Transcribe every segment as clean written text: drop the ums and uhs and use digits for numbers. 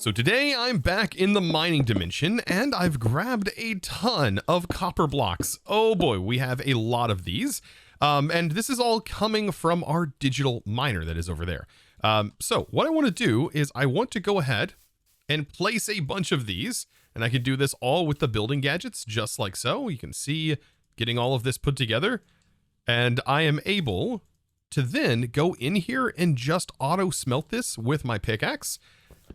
So today I'm back in the mining dimension and I've grabbed a ton of copper blocks. Oh boy, we have a lot of these. And this is all coming from our digital miner that is over there. So what I want to do is I want to go ahead and place a bunch of these, and I can do this all with the building gadgets just like so. You can see getting all of this put together, and I am able to then go in here and just auto smelt this with my pickaxe.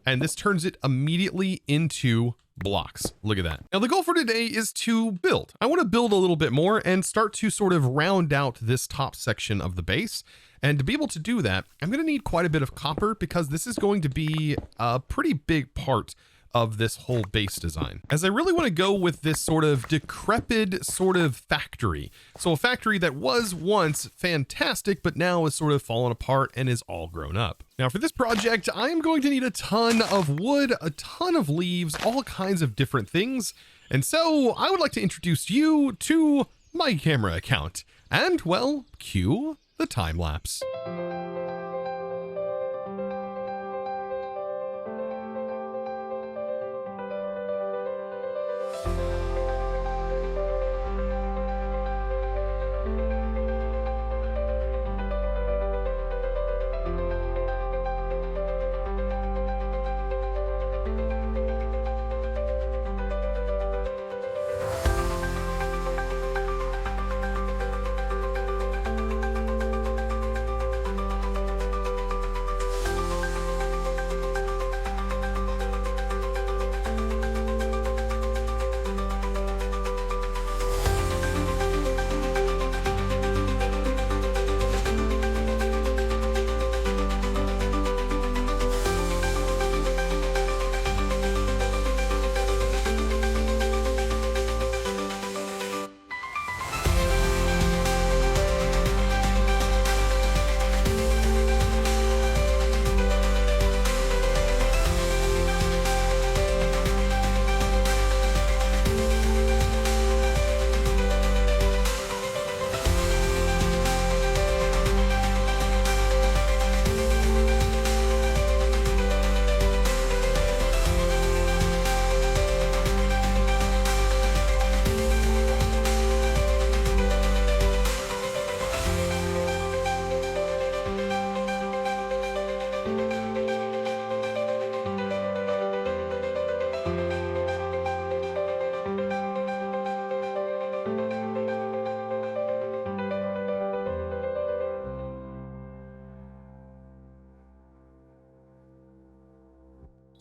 And this turns it immediately into blocks. Look at that. Now the goal for today is to build. I want to build a little bit more and start to sort of round out this top section of the base. And to be able to do that, I'm going to need quite a bit of copper because this is going to be a pretty big part of this whole base design, as I really want to go with this sort of decrepit sort of factory. So a factory that was once fantastic, but now is sort of fallen apart and is all grown up. Now for this project, I am going to need a ton of wood, a ton of leaves, all kinds of different things. And so I would like to introduce you to my camera account and, well, cue the time lapse.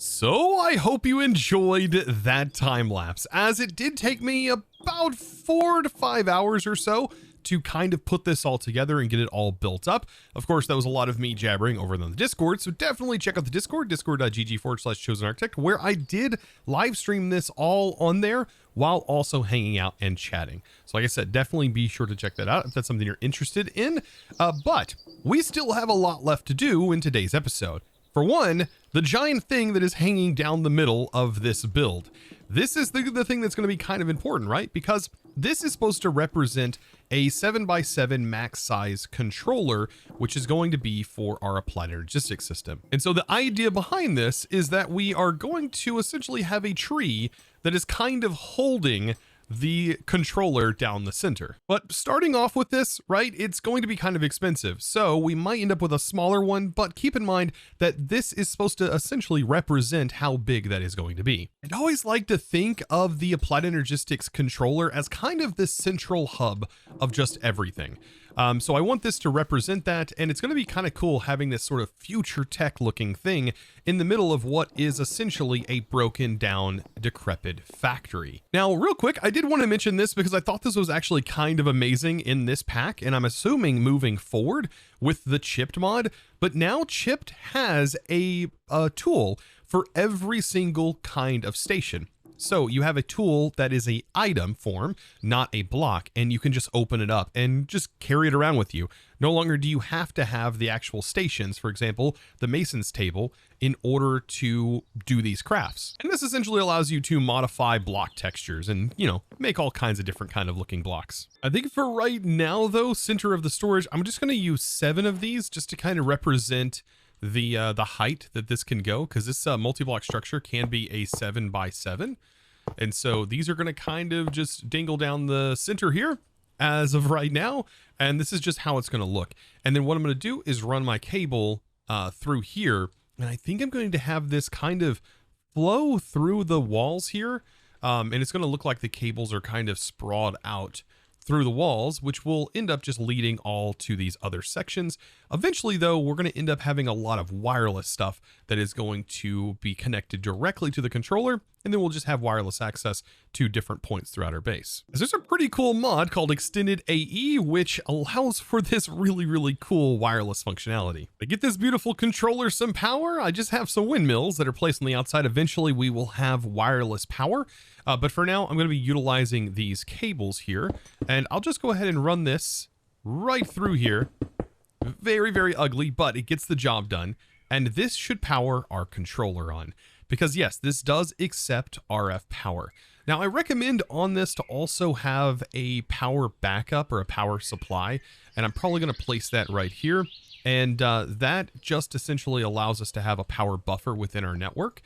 So I hope you enjoyed that time lapse, as it did take me about 4 to 5 hours or so to kind of put this all together and get it all built up. Of course, that was a lot of me jabbering over on the Discord, so definitely check out the Discord, discord.gg/ChosenArchitect, where I did live stream this all on there while also hanging out and chatting. So like I said, definitely be sure to check that out if that's something you're interested in. But we still have a lot left to do in today's episode. For one, the giant thing that is hanging down the middle of this build. This is the thing that's going to be kind of important, right? Because this is supposed to represent a 7x7 max size controller, which is going to be for our applied logistics system. And so the idea behind this is that we are going to essentially have a tree that is kind of holding the controller down the center. But starting off with this, right, it's going to be kind of expensive. So we might end up with a smaller one, but keep in mind that this is supposed to essentially represent how big that is going to be. I'd always like to think of the applied energistics controller as kind of this central hub of just everything. So I want this to represent that, and it's going to be kind of cool having this sort of future tech looking thing in the middle of what is essentially a broken down, decrepit factory. Now, real quick, I did want to mention this because I thought this was actually kind of amazing in this pack, and I'm assuming moving forward with the Chipped mod, but now Chipped has a tool for every single kind of station. So you have a tool that is a item form, not a block, and you can just open it up and just carry it around with you. No longer do you have to have the actual stations, for example, the mason's table, in order to do these crafts. And this essentially allows you to modify block textures and, you know, make all kinds of different kind of looking blocks. I think for right now though, center of the storage, I'm just going to use 7 of these just to kind of represent the height that this can go, because this multi-block structure can be a 7x7. And so these are going to kind of just dangle down the center here as of right now. And this is just how it's going to look. And then what I'm going to do is run my cable through here. And I think I'm going to have this kind of flow through the walls here. And it's going to look like the cables are kind of sprawled out through the walls, which will end up just leading all to these other sections. Eventually, though, we're going to end up having a lot of wireless stuff that is going to be connected directly to the controller, and then we'll just have wireless access to different points throughout our base. There's a pretty cool mod called Extended AE, which allows for this really, really cool wireless functionality. To get this beautiful controller some power, I just have some windmills that are placed on the outside. Eventually, we will have wireless power. But for now, I'm going to be utilizing these cables here, and I'll just go ahead and run this right through here. Very, very ugly, but it gets the job done. And this should power our controller on. Because yes, this does accept RF power. Now I recommend on this to also have a power backup or a power supply. And I'm probably going to place that right here. And that just essentially allows us to have a power buffer within our network.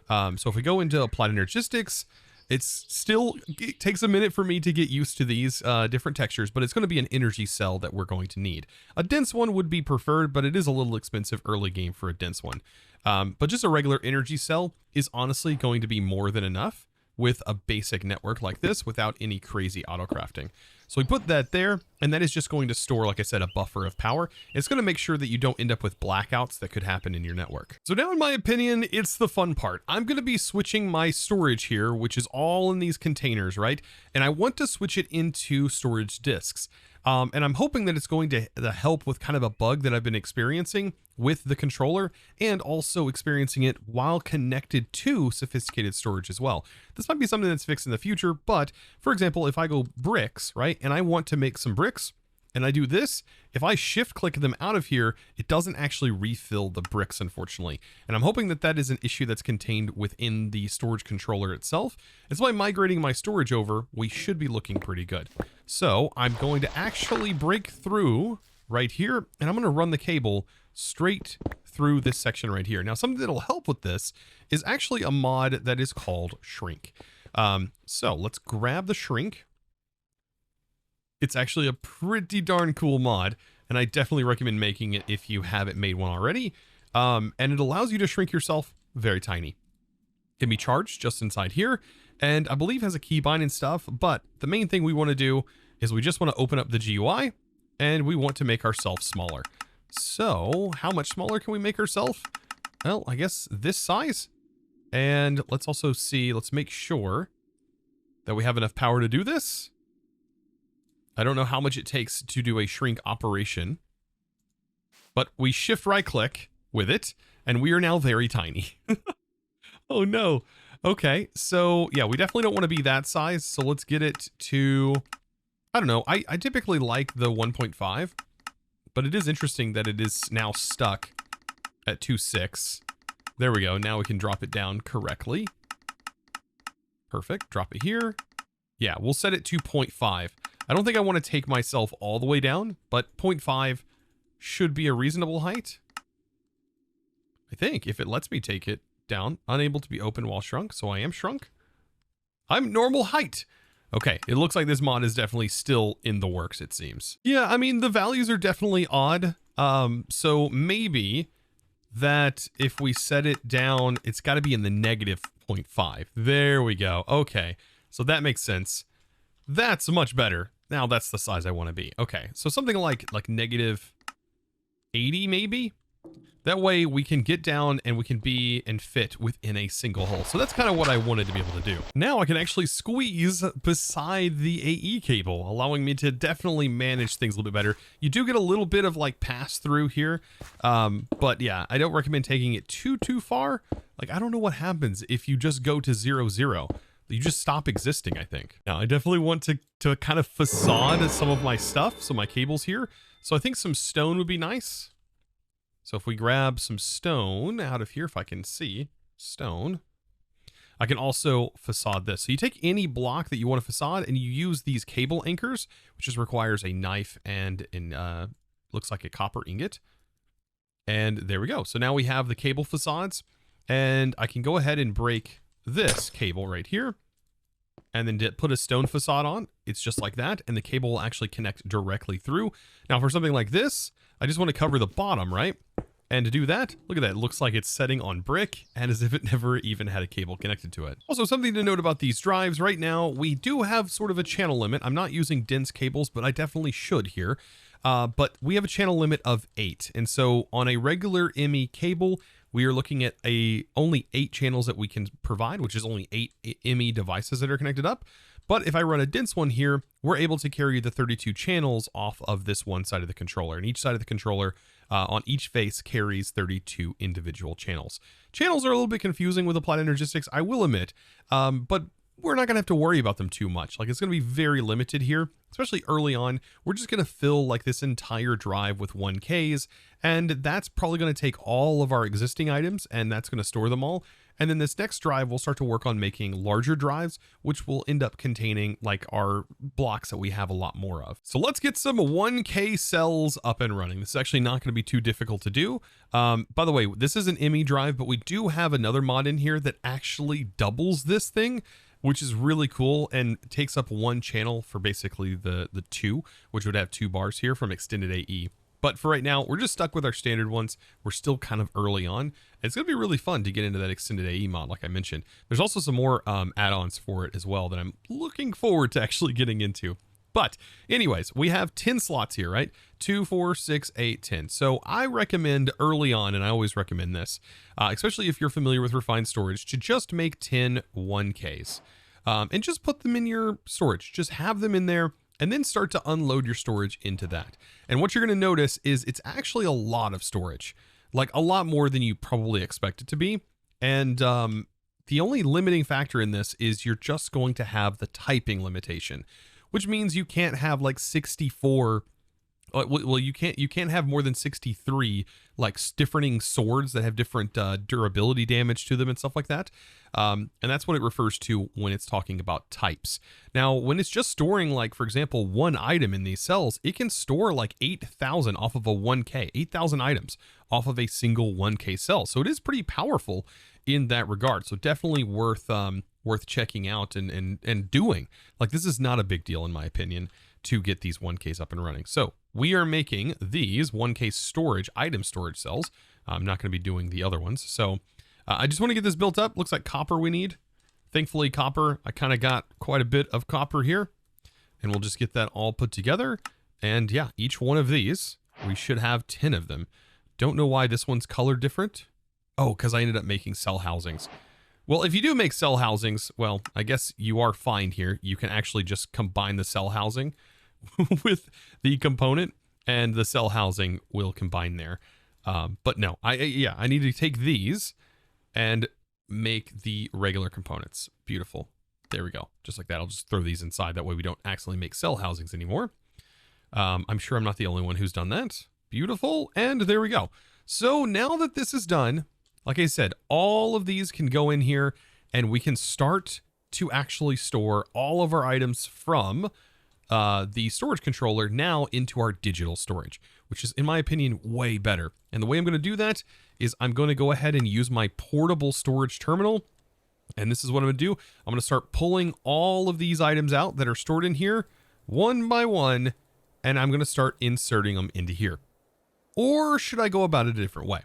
So if we go into Applied Energistics, it takes a minute for me to get used to these different textures, but it's going to be an energy cell that we're going to need. A dense one would be preferred, but it is a little expensive early game for a dense one. But just a regular energy cell is honestly going to be more than enough with a basic network like this without any crazy auto crafting. So we put that there, and that is just going to store, like I said, a buffer of power. It's going to make sure that you don't end up with blackouts that could happen in your network. So now, in my opinion, it's the fun part. I'm going to be switching my storage here, which is all in these containers, right? And I want to switch it into storage disks. And I'm hoping that it's going to help with kind of a bug that I've been experiencing with the controller, and also experiencing it while connected to sophisticated storage as well. This might be something that's fixed in the future, but for example, if I go bricks, right, and I want to make some bricks, and I do this, if I shift click them out of here, it doesn't actually refill the bricks, unfortunately. And I'm hoping that that is an issue that's contained within the storage controller itself. And so by migrating my storage over, we should be looking pretty good. So I'm going to actually break through right here, and I'm going to run the cable straight through this section right here. Now, something that'll help with this is actually a mod that is called Shrink. So let's grab the Shrink. It's actually a pretty darn cool mod, and I definitely recommend making it if you haven't made one already. And it allows you to shrink yourself very tiny. It can be charged just inside here, and I believe has a keybind and stuff, but the main thing we want to do is we just want to open up the GUI, and we want to make ourselves smaller. So how much smaller can we make ourselves? Well, I guess this size. And let's also see, let's make sure that we have enough power to do this. I don't know how much it takes to do a shrink operation, but we shift right click with it, and we are now very tiny. Oh no. Okay, so yeah, we definitely don't want to be that size. So let's get it to, I don't know. I typically like the 1.5, but it is interesting that it is now stuck at 2.6. There we go. Now we can drop it down correctly. Perfect. Drop it here. Yeah, we'll set it to 0.5. I don't think I want to take myself all the way down, but 0.5 should be a reasonable height. I think, if it lets me take it down. Unable to be open while shrunk, so I am shrunk. I'm normal height. Okay, it looks like this mod is definitely still in the works, it seems. Yeah, I mean, the values are definitely odd. So maybe that if we set it down, it's got to be in the negative 0.5. There we go. Okay, so that makes sense. That's much better. Now that's the size I want to be. Okay, so something like negative 80 maybe? That way we can get down and we can be and fit within a single hole. So that's kind of what I wanted to be able to do. Now I can actually squeeze beside the AE cable, allowing me to definitely manage things a little bit better. You do get a little bit of like pass through here. But yeah, I don't recommend taking it too far. Like, I don't know what happens if you just go to 0, 0. You just stop existing, I think. Now, I definitely want to kind of facade some of my stuff, so my cables here. So I think some stone would be nice. So if we grab some stone out of here, if I can see stone, I can also facade this. So you take any block that you want to facade and you use these cable anchors, which just requires a knife and looks like a copper ingot. And there we go. So now we have the cable facades, and I can go ahead and break this cable right here and then put a stone facade on. It's just like that, and the cable will actually connect directly through. Now for something like this, I just want to cover the bottom, right? And to do that, look at that. It looks like it's setting on brick and as if it never even had a cable connected to it. Also, something to note about these drives right now, we do have sort of a channel limit. I'm not using dense cables, but I definitely should here. But we have a channel limit of 8. And so on a regular ME cable, we are looking at only 8 channels that we can provide, which is only 8 ME devices that are connected up. But if I run a dense one here, we're able to carry the 32 channels off of this one side of the controller. And each side of the controller on each face carries 32 individual channels. Channels are a little bit confusing with Applied Energistics, I will admit, but we're not going to have to worry about them too much. Like, it's going to be very limited here, especially early on. We're just going to fill like this entire drive with 1Ks, and that's probably going to take all of our existing items, and that's going to store them all. And then this next drive, we'll start to work on making larger drives, which will end up containing like our blocks that we have a lot more of. So let's get some 1K cells up and running. This is actually not going to be too difficult to do. By the way, this is an ME drive, but we do have another mod in here that actually doubles this thing, which is really cool and takes up 1 channel for basically the 2, which would have 2 bars here from extended AE. But for right now, we're just stuck with our standard ones. We're still kind of early on. It's going to be really fun to get into that extended AE mod, like I mentioned. There's also some more add-ons for it as well that I'm looking forward to actually getting into. But anyways, we have 10 slots here, right? 2, 4, 6, 8, 10. So I recommend early on, and I always recommend this, especially if you're familiar with refined storage, to just make 10 1Ks. And just put them in your storage. Just have them in there, and then start to unload your storage into that. And what you're going to notice is it's actually a lot of storage, like a lot more than you probably expect it to be. And the only limiting factor in this is you're just going to have the typing limitation, which means you can't have like 64. Well, you can't have more than 63 like differing swords that have different durability damage to them and stuff like that. And that's what it refers to when it's talking about types. Now, when it's just storing, like, for example, 1 item in these cells, it can store like 8,000 off of a 1K, 8,000 items off of a single 1K cell. So it is pretty powerful in that regard. So definitely worth checking out and doing. Like, this is not a big deal in my opinion to get these 1Ks up and running. So we are making these 1K storage, item storage cells. I'm not going to be doing the other ones. So I just want to get this built up. Looks like copper we need. Thankfully, copper, I kind of got quite a bit of copper here. And we'll just get that all put together. And yeah, each one of these, we should have 10 of them. Don't know why this one's colored different. Oh, because I ended up making cell housings. Well, if you do make cell housings, well, I guess you are fine here. You can actually just combine the cell housing with the component, and the cell housing will combine there. But no, I need to take these and make the regular components. Beautiful. There we go. Just like that. I'll just throw these inside. That way we don't accidentally make cell housings anymore. I'm sure I'm not the only one who's done that. Beautiful. And there we go. So now that this is done, like I said, all of these can go in here and we can start to actually store all of our items from the storage controller now into our digital storage, which is, in my opinion, way better. And the way I'm going to do that is I'm going to go ahead and use my portable storage terminal. And this is what I'm going to do. I'm going to start pulling all of these items out that are stored in here one by one, and I'm going to start inserting them into here. Or should I go about it a different way?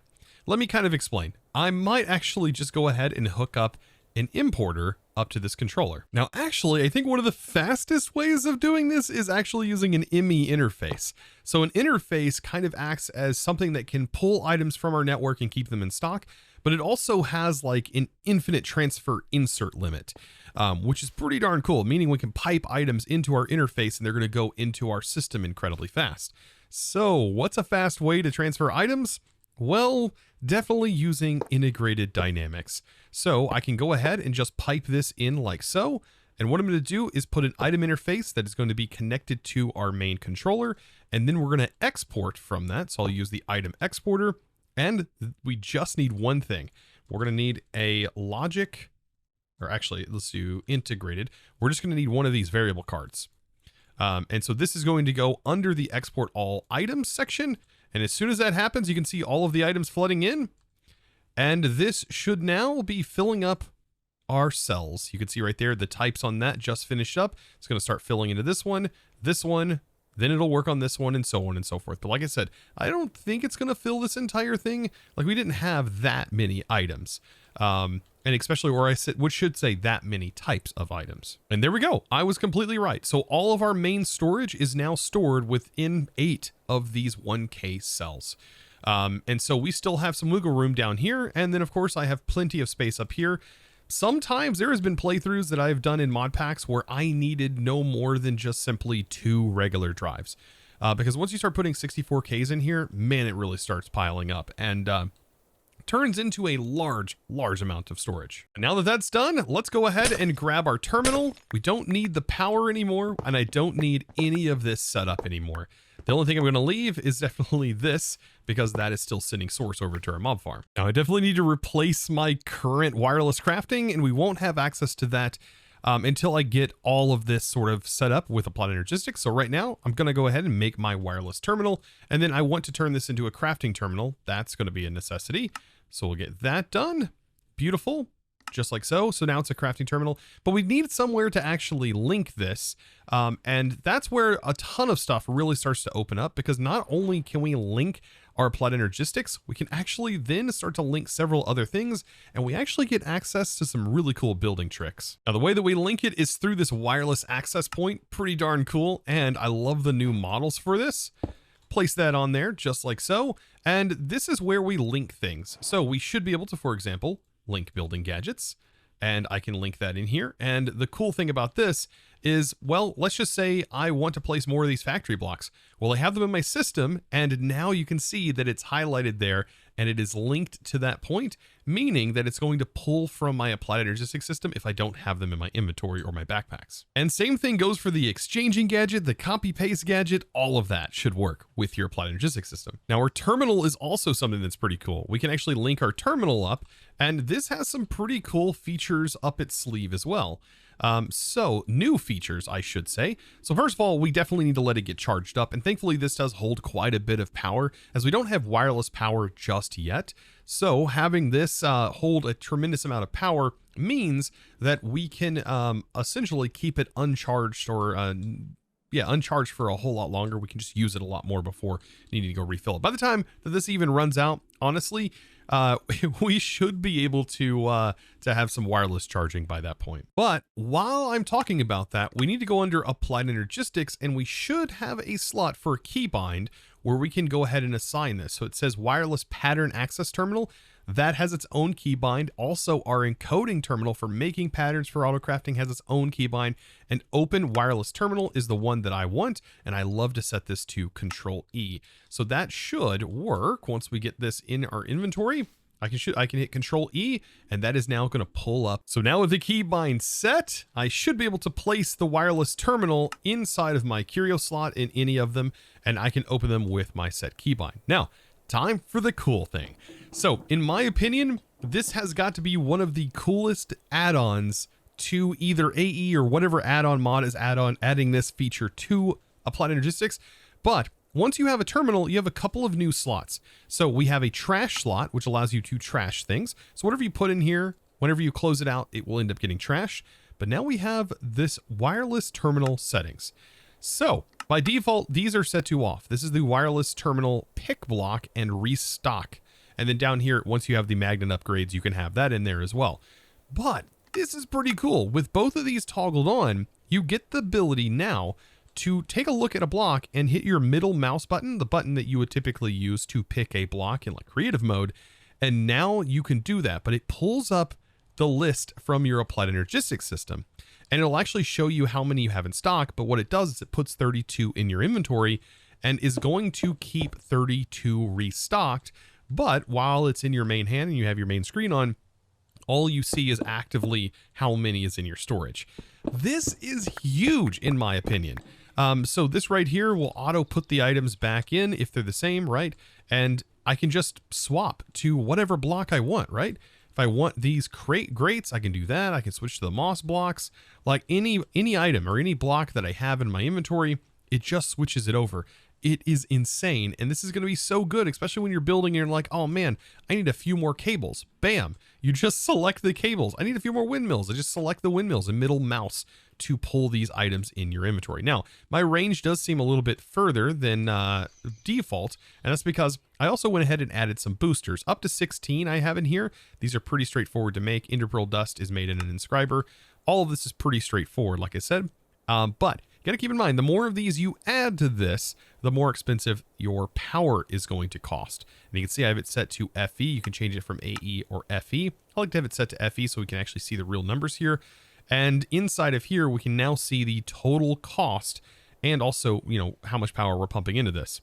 Let me kind of explain. I might actually just go ahead and hook up an importer up to this controller. Now, actually, I think one of the fastest ways of doing this is actually using an ME interface. So an interface kind of acts as something that can pull items from our network and keep them in stock, but it also has like an infinite transfer insert limit, which is pretty darn cool, meaning we can pipe items into our interface and they're going to go into our system incredibly fast. So what's a fast way to transfer items? Well, definitely using integrated dynamics. So I can go ahead and just pipe this in like so. And what I'm going to do is put an item interface that is going to be connected to our main controller. And then we're going to export from that. So I'll use the item exporter. And we just need one thing. We're going to need a logic, or actually let's do integrated. We're just going to need one of these variable cards. And so this is going to go under the export all items section. And as soon as that happens, you can see all of the items flooding in. And this should now be filling up our cells. You can see right there, the types on that just finished up. It's going to start filling into this one, then it'll work on this one, and so on and so forth. But like I said, I don't think it's going to fill this entire thing. Like, we didn't have that many items. And especially where I sit, which should say that many types of items. And there we go. I was completely right. So all of our main storage is now stored within 8 of these 1K cells. And so we still have some wiggle room down here. And then of course I have plenty of space up here. Sometimes there has been playthroughs that I've done in mod packs where I needed no more than just simply 2 regular drives. Because once you start putting 64Ks in here, man, it really starts piling up and turns into a large amount of storage. And now that that's done, let's go ahead and grab our terminal. We don't need the power anymore, and I don't need any of this setup anymore. The only thing I'm going to leave is definitely this, because that is still sending source over to our mob farm. Now I definitely need to replace my current wireless crafting, and we won't have access to that until I get all of this sort of set up with Applied Energistics. So right now I'm going to go ahead and make my wireless terminal, and then I want to turn this into a crafting terminal. That's going to be a necessity. So we'll get that done. Beautiful. Just like so. So now it's a crafting terminal, but we need somewhere to actually link this. And that's where a ton of stuff really starts to open up, because not only can we link our Applied Energistics, we can actually then start to link several other things, and we actually get access to some really cool building tricks. Now, the way that we link it is through this wireless access point. Pretty darn cool. And I love the new models for this. Place that on there just like so. And this is where we link things. So we should be able to, for example, link building gadgets, and I can link that in here. And the cool thing about this is, well, let's just say I want to place more of these factory blocks. Well, I have them in my system, and now you can see that it's highlighted there and it is linked to that point, meaning that it's going to pull from my Applied Energistics system if I don't have them in my inventory or my backpacks. And same thing goes for the exchanging gadget, the copy paste gadget. All of that should work with your Applied Energistics system. Now, our terminal is also something that's pretty cool. We can actually link our terminal up, and this has some pretty cool features up its sleeve as well. So new features, I should say. So first of all, we definitely need to let it get charged up. And thankfully this does hold quite a bit of power, as we don't have wireless power just yet. So having this hold a tremendous amount of power means that we can essentially keep it uncharged, or uncharged for a whole lot longer. We can just use it a lot more before needing to go refill it. By the time that this even runs out, honestly, we should be able to have some wireless charging by that point. But while I'm talking about that, we need to go under Applied Energistics, and we should have a slot for keybind where we can go ahead and assign this. So it says wireless pattern access terminal. That has its own keybind. Also, our encoding terminal for making patterns for autocrafting has its own keybind. And open wireless terminal is the one that I want, and I love to set this to Control E. So that should work once we get this in our inventory. I can hit Control E, and that is now going to pull up. So now with the keybind set, I should be able to place the wireless terminal inside of my curio slot in any of them, and I can open them with my set keybind. Now, time for the cool thing. So in my opinion, this has got to be one of the coolest add-ons to either AE or whatever add-on mod is adding this feature to Applied Energistics. But once you have a terminal, you have a couple of new slots. So we have a trash slot, which allows you to trash things. So whatever you put in here, whenever you close it out, it will end up getting trashed. But now we have this wireless terminal settings. So by default, these are set to off. This is the wireless terminal pick block and restock. And then down here, once you have the magnet upgrades, you can have that in there as well. But this is pretty cool. With both of these toggled on, you get the ability now to take a look at a block and hit your middle mouse button, the button that you would typically use to pick a block in like creative mode. And now you can do that, but it pulls up the list from your Applied Energistics system. And it'll actually show you how many you have in stock. But what it does is it puts 32 in your inventory and is going to keep 32 restocked. But while it's in your main hand and you have your main screen on, all you see is actively how many is in your storage. This is huge in my opinion. So this right here will auto put the items back in if they're the same, right? And I can just swap to whatever block I want, right? If I want these crate grates, I can do that. I can switch to the moss blocks. Like any item or any block that I have in my inventory, it just switches it over. it is insane. And this is going to be so good, especially when you're building and you're like, oh man, I need a few more cables. Bam. You just select the cables. I need a few more windmills. I just select the windmills and middle mouse to pull these items in your inventory. Now, my range does seem a little bit further than default, and that's because I also went ahead and added some boosters. Up to 16 I have in here. These are pretty straightforward to make. Enderpearl dust is made in an inscriber. All of this is pretty straightforward, like I said. But you gotta keep in mind, the more of these you add to this, the more expensive your power is going to cost. And you can see I have it set to FE. You can change it from AE or FE. I like to have it set to FE so we can actually see the real numbers here. And inside of here, we can now see the total cost and also, you know, how much power we're pumping into this,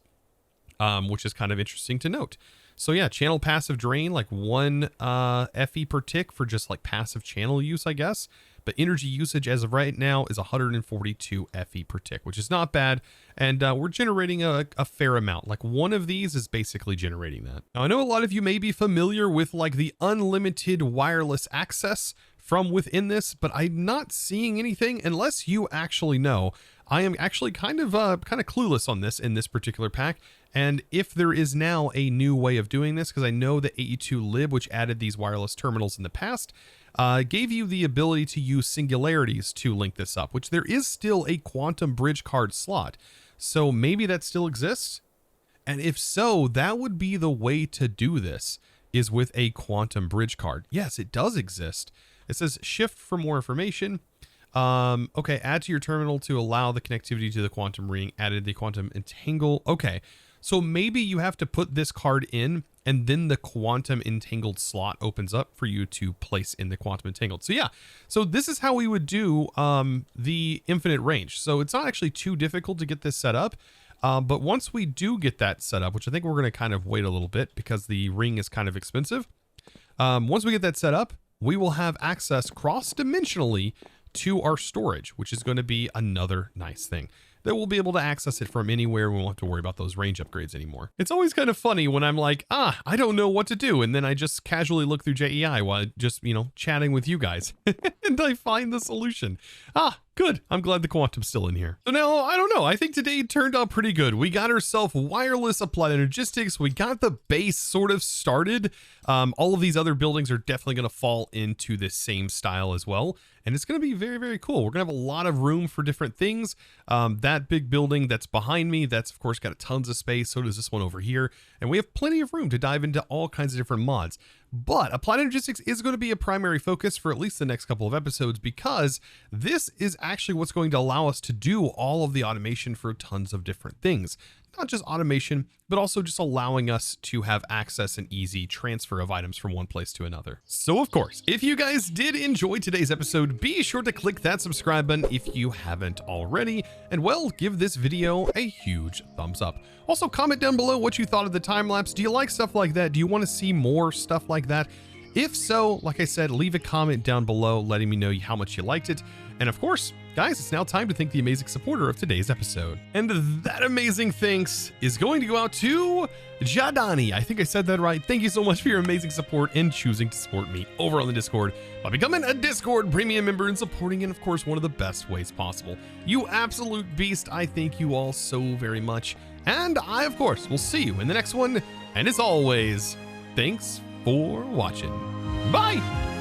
which is kind of interesting to note. So yeah, channel passive drain, like 1 FE per tick for just like passive channel use, I guess. But energy usage as of right now is 142 FE per tick, which is not bad. And we're generating a fair amount. Like one of these is basically generating that. Now, I know a lot of you may be familiar with like the unlimited wireless access from within this, but I'm not seeing anything unless you actually know. I am actually kind of clueless on this in this particular pack. And if there is now a new way of doing this, because I know that AE2 lib, which added these wireless terminals in the past, gave you the ability to use singularities to link this up, which there is still a quantum bridge card slot. So maybe that still exists. And if so, that would be the way to do this, is with a quantum bridge card. Yes, it does exist. It says shift for more information. Okay, add to your terminal to allow the connectivity to the quantum ring, added the quantum entangle. Okay, so maybe you have to put this card in and then the quantum entangled slot opens up for you to place in the quantum entangled. So yeah, so this is how we would do the infinite range. So it's not actually too difficult to get this set up. But once we do get that set up, which I think we're going to kind of wait a little bit because the ring is kind of expensive. Once we get that set up, we will have access cross-dimensionally to our storage, which is going to be another nice thing. That we'll be able to access it from anywhere. We won't have to worry about those range upgrades anymore. It's always kind of funny when I'm like, I don't know what to do. And then I just casually look through JEI while just, you know, chatting with you guys. And I find the solution. Good. I'm glad the quantum's still in here. So now, I don't know. I think today turned out pretty good. We got ourselves wireless applied energistics. We got the base sort of started. All of these other buildings are definitely going to fall into this same style as well. And it's going to be very, very cool. We're going to have a lot of room for different things. That big building that's behind me, that's of course got tons of space. So does this one over here. And we have plenty of room to dive into all kinds of different mods. But Applied Energistics is going to be a primary focus for at least the next couple of episodes, because this is actually what's going to allow us to do all of the automation for tons of different things. Not just automation, but also just allowing us to have access and easy transfer of items from one place to another. So of course, if you guys did enjoy today's episode, be sure to click that subscribe button if you haven't already, and well, give this video a huge thumbs up. Also, comment down below what you thought of the time lapse. Do you like stuff like that? Do you want to see more stuff like that? If so, like I said, leave a comment down below letting me know how much you liked it. And of course, guys, it's now time to thank the amazing supporter of today's episode. And that amazing thanks is going to go out to Jadani. I think I said that right. Thank you so much for your amazing support and choosing to support me over on the Discord by becoming a Discord premium member and supporting in, of course, one of the best ways possible. You absolute beast. I thank you all so very much. And I, of course, will see you in the next one. And as always, thanks for watching. Bye!